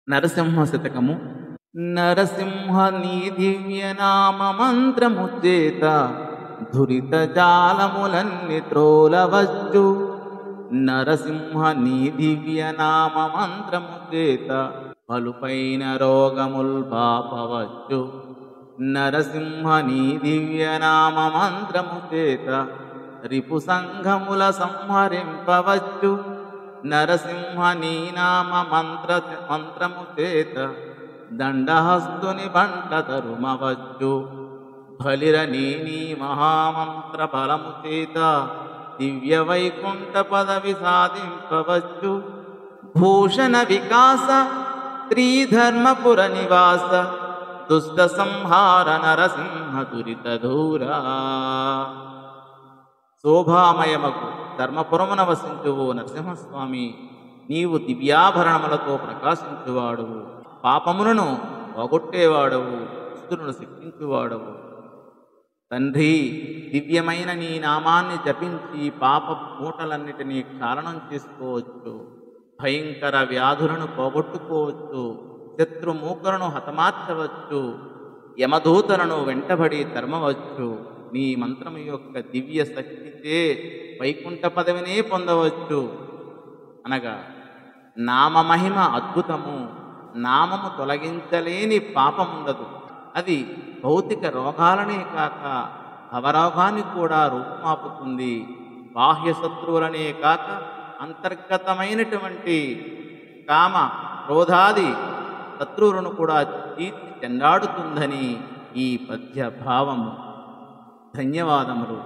నరసింహ శతకము. నరసింహ నీ దివ్య నామ మంత్రము చేత దురిత జాలములన్ని త్రోలవచ్చు. నరసింహ నీ దివ్య నామ మంత్రము చేత పలుపైన రోగముల్ పాపవచ్చు. నరసింహ నీ దివ్య నామ మంత్రము చేత రిపు సంఘముల సంహరింపవచ్చు. నరసింహ నీ నామ మంత్రము చేత దండహస్తుని బంట తరుమవచ్చు. బలిరని నీ మహామంత్ర బలము చేత దివ్య వైకుంఠ పదవి సాధింపవచ్చు. భూషణ వికాస త్రిధర్మపుర నివాస దుష్ట సంహార నరసింహ దురిత దూరా. శోభామయమకు ధర్మపురమున వసించువు నరసింహస్వామి, నీవు దివ్యాభరణములతో ప్రకాశించువాడువు, పాపములను పోగొట్టేవాడవు, దుష్టులను శిక్షించువాడవు. తండ్రి, దివ్యమైన నీ నామాన్ని జపించి పాప మూటలన్నిటినీ క్షాళనం చేసుకోవచ్చు, భయంకర వ్యాధులను పోగొట్టుకోవచ్చు, శత్రుమూకలను హతమార్చవచ్చు, యమదూతలను వెంటబడి తరమవచ్చు. నీ మంత్రము యొక్క దివ్య శక్తిచే వైకుంఠ పదవినే పొందవచ్చు. అనగా నామమహిమ అద్భుతము. నామము తొలగించలేని పాపముండదు. అది భౌతిక రోగాలనే కాక భవరోగాన్ని కూడా రూపుమాపుతుంది. బాహ్య శత్రువులనే కాక అంతర్గతమైనటువంటి కామ క్రోధాది శత్రువులను కూడా తీర్చి చెండాడుతుందని ఈ పద్య భావము. ధన్యవాదములు.